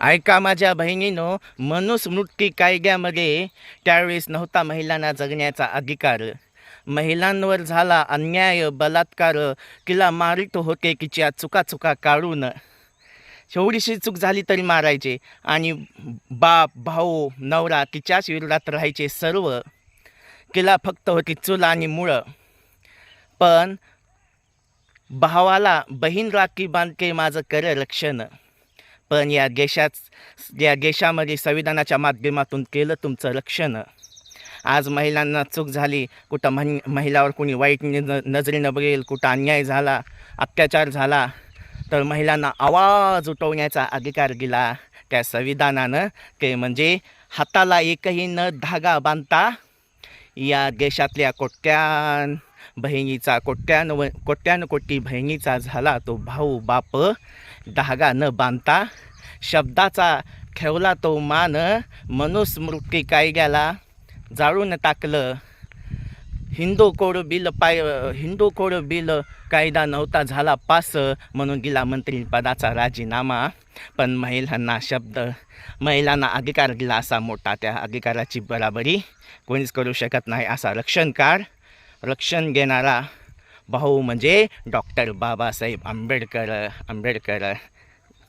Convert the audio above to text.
ऐका माझ्या बहिणीनो, मनुस्मृती कायद्यामध्ये त्यावेळेस नव्हता महिलांना जगण्याचा अधिकार. महिलांवर झाला अन्याय, बलात्कार, तिला मारित होते तिच्या चुका काढून. एवढीशी चूक झाली तरी मारायचे आणि बाप, भाऊ, नवरा तिच्याच विरोधात राहायचे सर्व. तिला फक्त होती चूल आणि मुळं. पण भावाला बहीण राखी बांधते माझं कर रक्षण. पण या देशामध्ये संविधानाच्या माध्यमातून केलं तुमचं रक्षण. आज महिलांना चूक झाली, कुठं महिलावर कोणी वाईट नजरेनं बघेल, कुठं अन्याय झाला, अत्याचार झाला, तर महिलांना आवाज उठवण्याचा अधिकार दिला त्या संविधानानं. ते म्हणजे हाताला एकही न धागा बांधता या देशातल्या कोट्यानकोटी बहिणीचा झाला तो भाऊ बाप. धागा न बांधता शब्दाचा ठेवला तो मान. मनुस्मृती कायद्याला जाळून टाकलं. हिंदू कोड बिल कायदा नव्हता झाला पास, म्हणून दिला मंत्रिपदाचा राजीनामा. पण महिलांना अधिकार दिला असा मोठा, त्या अधिकाराची बराबरी कोणीच करू शकत नाही असा रक्षण देणारा भाऊ म्हणजे डॉक्टर बाबासाहेब आंबेडकर.